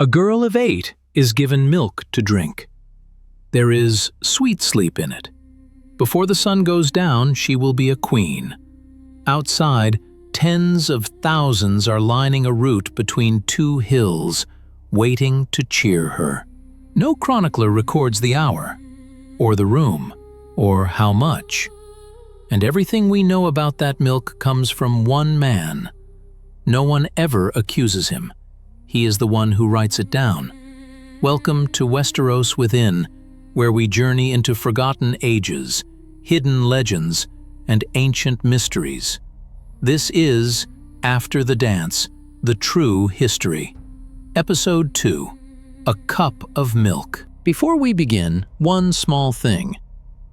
A girl of 8 is given milk to drink. There is sweet sleep in it. Before the sun goes down, she will be a queen. Outside, tens of thousands are lining a route between 2 hills, waiting to cheer her. No chronicler records the hour, or the room, or how much. And everything we know about that milk comes from one man. No one ever accuses him. He is the one who writes it down. Welcome to Westeros Within, where we journey into forgotten ages, hidden legends, and ancient mysteries. This is, After the Dance, the True History. Episode 2, A Cup of Milk. Before we begin, one small thing.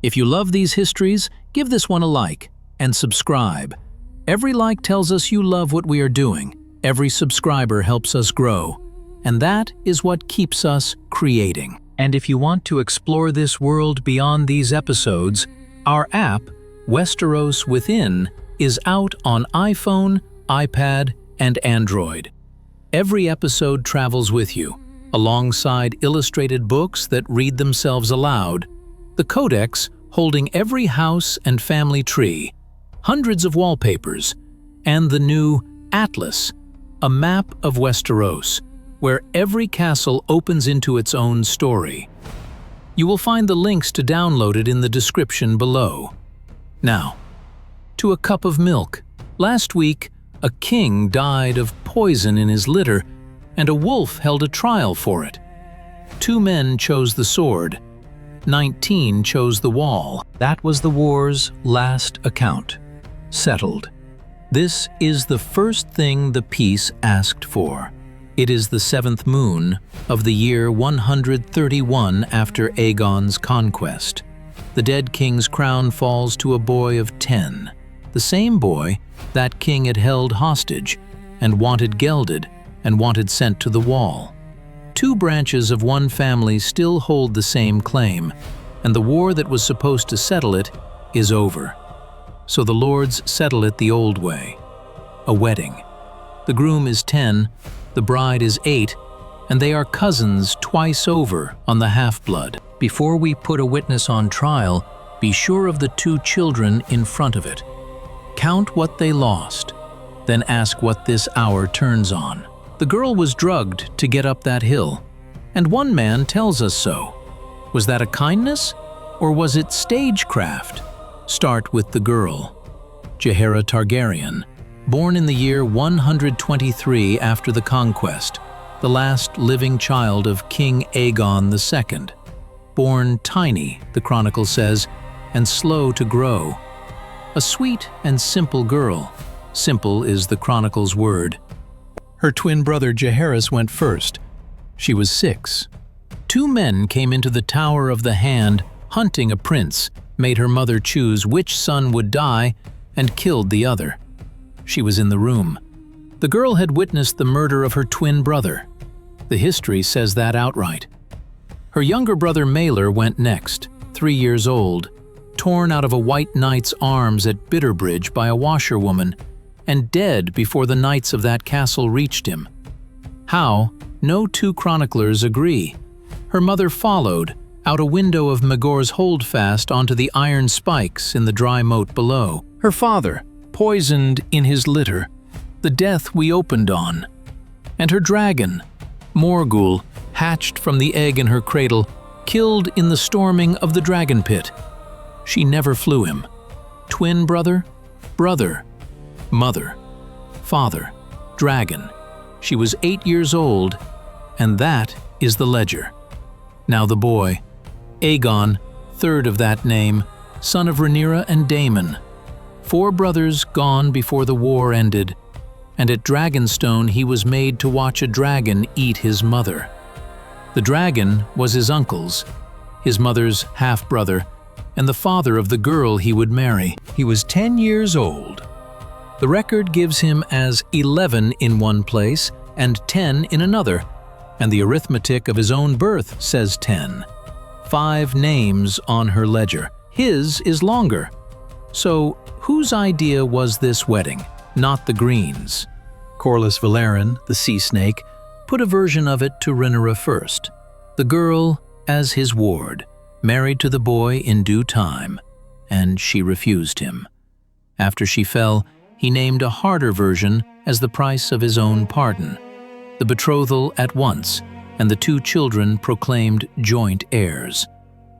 If you love these histories, give this one a like and subscribe. Every like tells us you love what we are doing. Every subscriber helps us grow. And that is what keeps us creating. And if you want to explore this world beyond these episodes, our app, Westeros Within, is out on iPhone, iPad, and Android. Every episode travels with you, alongside illustrated books that read themselves aloud, the codex holding every house and family tree, hundreds of wallpapers, and the new Atlas, a map of Westeros, where every castle opens into its own story. You will find the links to download it in the description below. Now, to a cup of milk. Last week, a king died of poison in his litter, and a wolf held a trial for it. 2 men chose the sword. 19 chose the wall. That was the war's last account. Settled. This is the first thing the peace asked for. It is the 7th moon of the year 131 after Aegon's conquest. The dead king's crown falls to a boy of 10. The same boy that king had held hostage and wanted gelded and wanted sent to the wall. 2 branches of one family still hold the same claim, and the war that was supposed to settle it is over. So the lords settle it the old way. A wedding. The groom is 10, the bride is 8, and they are cousins twice over on the half-blood. Before we put a witness on trial, be sure of the 2 children in front of it. Count what they lost, then ask what this hour turns on. The girl was drugged to get up that hill, and one man tells us so. Was that a kindness, or was it stagecraft? Start with the girl. Jaehaera Targaryen, born in the year 123 after the conquest, the last living child of King Aegon II. Born tiny, the chronicle says, and slow to grow. A sweet and simple girl. Simple is the chronicle's word. Her twin brother Jaehaerys went first. She was 6. 2 men came into the Tower of the Hand, hunting a prince, made her mother choose which son would die, and killed the other. She was in the room. The girl had witnessed the murder of her twin brother. The history says that outright. Her younger brother Maester went next, 3 years old, torn out of a white knight's arms at Bitterbridge by a washerwoman, and dead before the knights of that castle reached him. How? No 2 chroniclers agree. Her mother followed, out a window of Maegor's holdfast onto the iron spikes in the dry moat below. Her father, poisoned in his litter, the death we opened on. And her dragon, Morgul, hatched from the egg in her cradle, killed in the storming of the dragon pit. She never flew him. Twin brother, brother, mother, father, dragon. She was 8 years old, and that is the ledger. Now the boy, Aegon, 3rd of that name, son of Rhaenyra and Daemon. 4 brothers gone before the war ended, and at Dragonstone he was made to watch a dragon eat his mother. The dragon was his uncle's, his mother's half-brother, and the father of the girl he would marry. He was 10 years old. The record gives him as 11 in one place and 10 in another, and the arithmetic of his own birth says 10. 5 names on her ledger. His is longer. So, whose idea was this wedding? Not the Greens. Corlys Velaryon, the sea snake, put a version of it to Rhaenyra first. The girl, as his ward, married to the boy in due time, and she refused him. After she fell, he named a harder version as the price of his own pardon. The betrothal at once, and the two children proclaimed joint heirs.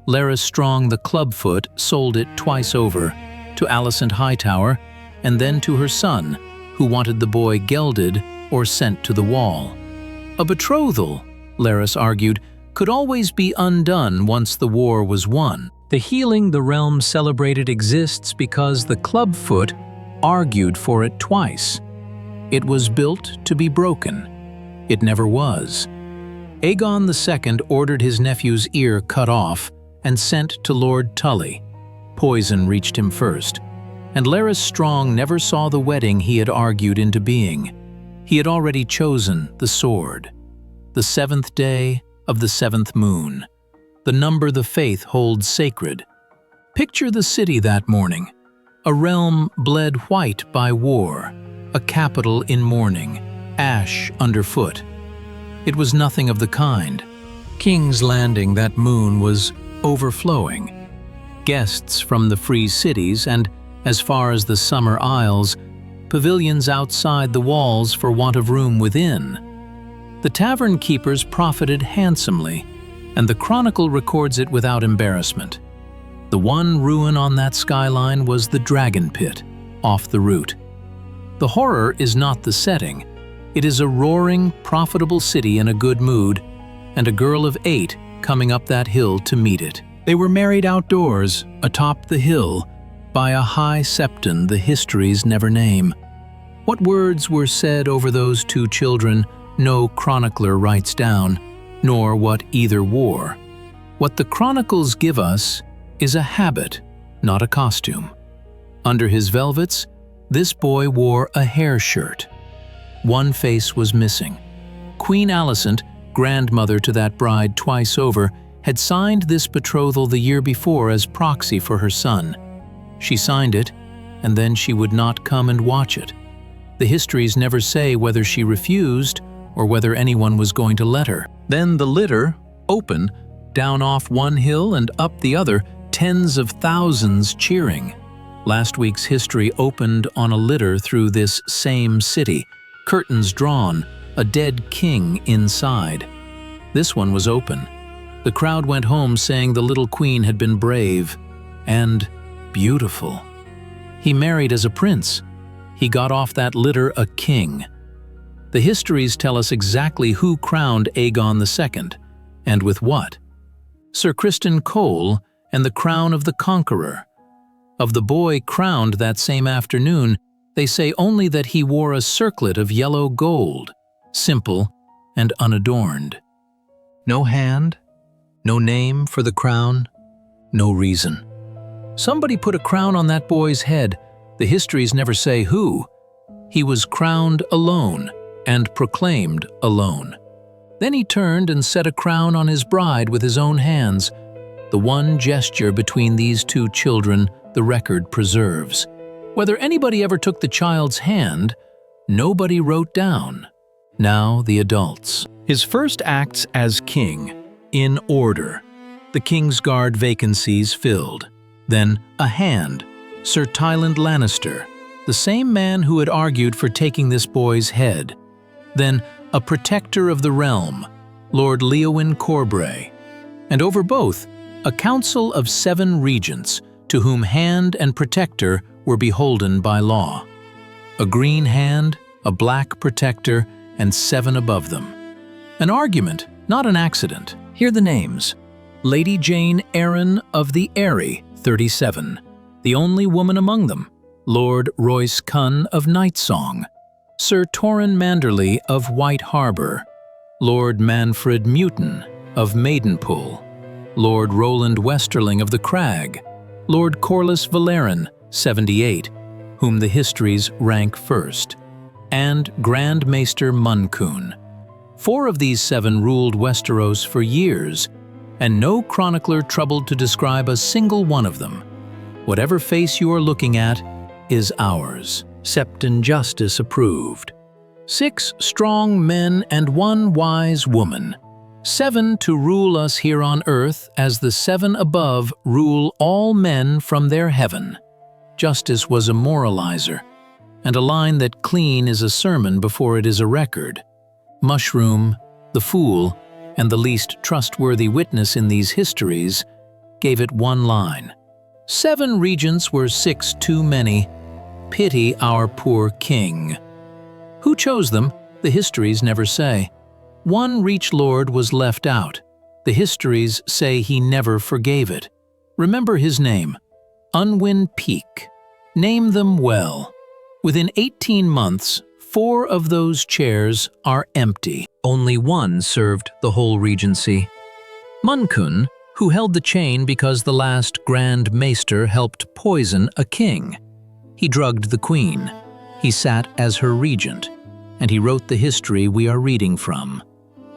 Larys Strong the Clubfoot sold it twice over, to Alicent Hightower, and then to her son, who wanted the boy gelded or sent to the wall. A betrothal, Larys argued, could always be undone once the war was won. The healing the realm celebrated exists because the Clubfoot argued for it twice. It was built to be broken. It never was. Aegon II ordered his nephew's ear cut off and sent to Lord Tully. Poison reached him first, and Larys Strong never saw the wedding he had argued into being. He had already chosen the sword. The 7th day of the 7th moon, the number the faith holds sacred. Picture the city that morning, a realm bled white by war, a capital in mourning, ash underfoot. It was nothing of the kind. King's Landing that moon was overflowing. Guests from the free cities and, as far as the summer isles, pavilions outside the walls for want of room within. The tavern keepers profited handsomely, and the chronicle records it without embarrassment. The one ruin on that skyline was the Dragon Pit, off the route. The horror is not the setting. It is a roaring, profitable city in a good mood, and a girl of 8 coming up that hill to meet it. They were married outdoors, atop the hill, by a high septon the histories never name. What words were said over those two children no chronicler writes down, nor what either wore. What the chronicles give us is a habit, not a costume. Under his velvets, this boy wore a hair shirt. One face was missing. Queen Alicent, grandmother to that bride twice over, had signed this betrothal the year before as proxy for her son. She signed it, and then she would not come and watch it. The histories never say whether she refused or whether anyone was going to let her. Then the litter, open, down off one hill and up the other, tens of thousands cheering. Last week's history opened on a litter through this same city, curtains drawn, a dead king inside. This one was open. The crowd went home saying the little queen had been brave and beautiful. He married as a prince. He got off that litter a king. The histories tell us exactly who crowned Aegon II, and with what. Sir Criston Cole and the crown of the Conqueror. Of the boy crowned that same afternoon, they say only that he wore a circlet of yellow gold, simple and unadorned. No hand, no name for the crown, no reason. Somebody put a crown on that boy's head. The histories never say who. He was crowned alone and proclaimed alone. Then he turned and set a crown on his bride with his own hands. The one gesture between these two children the record preserves. Whether anybody ever took the child's hand, nobody wrote down. Now the adults. His first acts as king, in order. The Kingsguard vacancies filled. Then a hand, Sir Tyland Lannister, the same man who had argued for taking this boy's head. Then a protector of the realm, Lord Leowyn Corbray. And over both, a council of 7 regents, to whom hand and protector were beholden by law. A green hand, a black protector, and 7 above them. An argument, not an accident. Hear the names. Lady Jane Arryn of the Eyrie, 37. The only woman among them. Lord Royce Cunn of Nightsong. Sir Torrin Manderley of White Harbour. Lord Manfred Mutin of Maidenpool. Lord Roland Westerling of the Crag. Lord Corlys Valerin, 78, whom the histories rank first. And Grand Maester Munkun. 4 of these 7 ruled Westeros for years, and no chronicler troubled to describe a single one of them. Whatever face you are looking at is ours. Septon Justice approved. 6 strong men and 1 wise woman. 7 to rule us here on earth as the 7 above rule all men from their heaven. Justice was a moralizer, and a line that clean is a sermon before it is a record. Mushroom, the fool, and the least trustworthy witness in these histories, gave it 1 line. 7 regents were 6 too many. Pity our poor king. Who chose them? The histories never say. 1 Reach Lord was left out. The histories say he never forgave it. Remember his name, Unwin Peak. Name them well. Within 18 months, 4 of those chairs are empty. Only 1 served the whole regency. Munkun, who held the chain because the last Grand Maester helped poison a king. He drugged the queen. He sat as her regent, and he wrote the history we are reading from.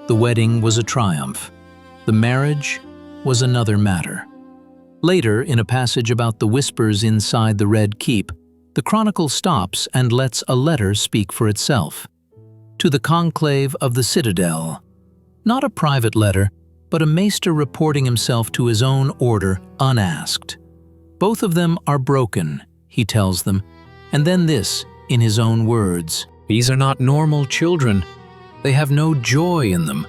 The wedding was a triumph. The marriage was another matter. Later, in a passage about the whispers inside the Red Keep, the chronicle stops and lets a letter speak for itself. To the Conclave of the Citadel. Not a private letter, but a maester reporting himself to his own order unasked. Both of them are broken, he tells them, and then this, in his own words. These are not normal children. They have no joy in them.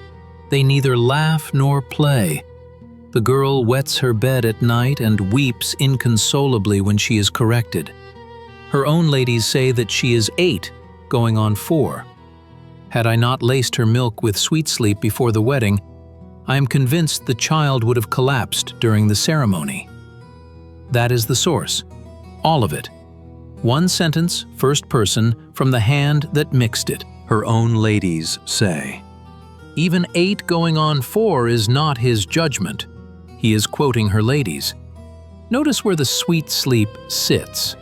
They neither laugh nor play. The girl wets her bed at night and weeps inconsolably when she is corrected. Her own ladies say that she is 8, going on 4. Had I not laced her milk with sweetsleep before the wedding, I am convinced the child would have collapsed during the ceremony. That is the source. All of it. 1 sentence, first person, from the hand that mixed it. Her own ladies say. Even 8 going on 4 is not his judgment. He is quoting her ladies. Notice where the sweet sleep sits.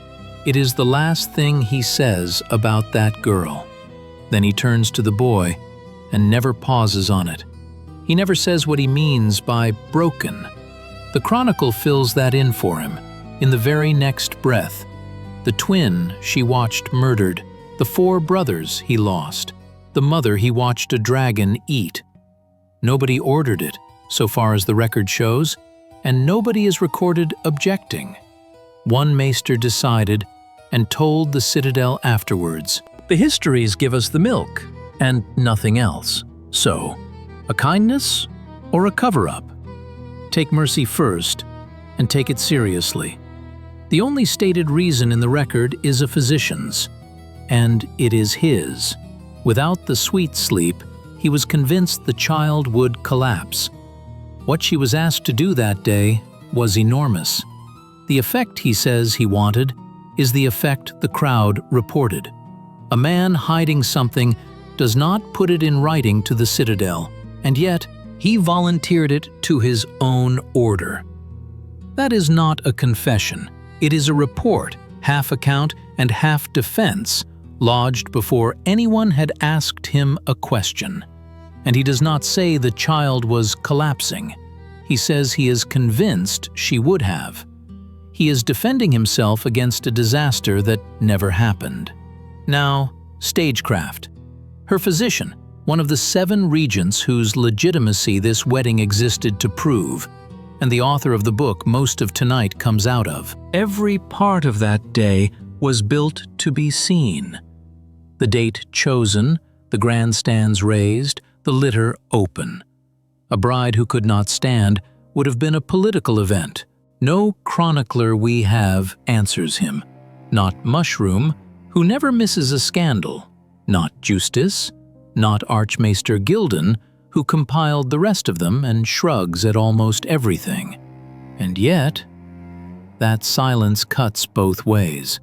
It is the last thing he says about that girl. Then he turns to the boy and never pauses on it. He never says what he means by broken. The chronicle fills that in for him, in the very next breath. The twin she watched murdered, the 4 brothers he lost, the mother he watched a dragon eat. Nobody ordered it, so far as the record shows, and nobody is recorded objecting. 1 maester decided and told the Citadel afterwards. The histories give us the milk, and nothing else. So, a kindness or a cover-up? Take mercy first, and take it seriously. The only stated reason in the record is a physician's, and it is his. Without the sweet sleep, he was convinced the child would collapse. What she was asked to do that day was enormous. The effect he says he wanted is the effect the crowd reported. A man hiding something does not put it in writing to the Citadel, and yet he volunteered it to his own order. That is not a confession. It is a report, half account and half defense, lodged before anyone had asked him a question. And he does not say the child was collapsing. He says he is convinced she would have. He is defending himself against a disaster that never happened. Now, stagecraft. Her physician, one of the 7 regents whose legitimacy this wedding existed to prove, and the author of the book most of tonight comes out of. Every part of that day was built to be seen. The date chosen, the grandstands raised, the litter open. A bride who could not stand would have been a political event. No chronicler we have answers him. Not Mushroom, who never misses a scandal. Not Eustace, not Archmaester Gilden, who compiled the rest of them and shrugs at almost everything. And yet, that silence cuts both ways.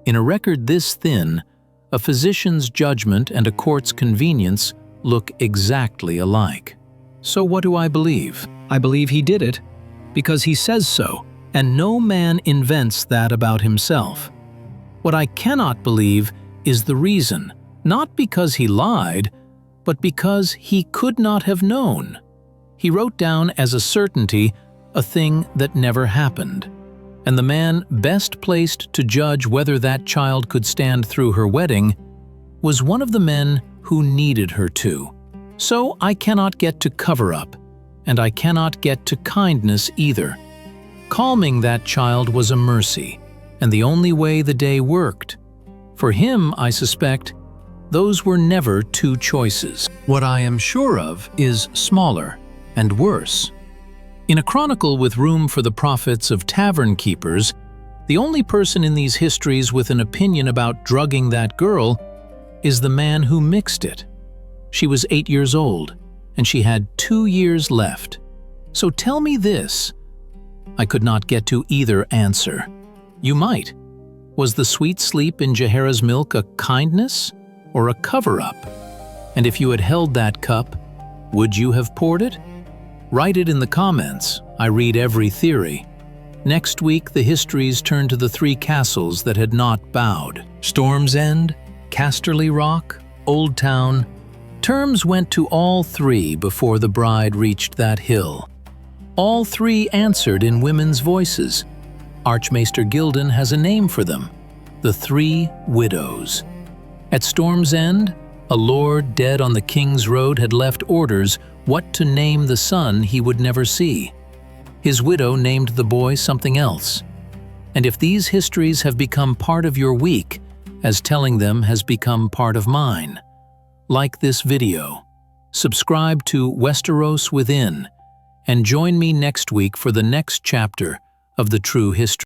In a record this thin, a physician's judgment and a court's convenience look exactly alike. So what do I believe? I believe he did it because he says so, and no man invents that about himself. What I cannot believe is the reason, not because he lied, but because he could not have known. He wrote down as a certainty a thing that never happened. And the man best placed to judge whether that child could stand through her wedding was one of the men who needed her to. So I cannot get to cover up, and I cannot get to kindness either. Calming that child was a mercy, and the only way the day worked. For him, I suspect, those were never two choices. What I am sure of is smaller and worse. In a chronicle with room for the profits of tavern keepers, the only person in these histories with an opinion about drugging that girl is the man who mixed it. She was 8 years old, and she had 2 years left. So tell me this. I could not get to either answer. You might. Was the sweet sleep in Jaehaera's milk a kindness or a cover-up? And if you had held that cup, would you have poured it? Write it in the comments. I read every theory. Next week, the histories turn to the 3 castles that had not bowed. Storm's End, Casterly Rock, Old Town. Terms went to all 3 before the bride reached that hill. All 3 answered in women's voices. Archmaester Gildan has a name for them, the 3 widows. At Storm's End, a lord dead on the King's Road had left orders what to name the son he would never see. His widow named the boy something else. And if these histories have become part of your week, as telling them has become part of mine, like this video, subscribe to Westeros Within, and join me next week for the next chapter of the true history.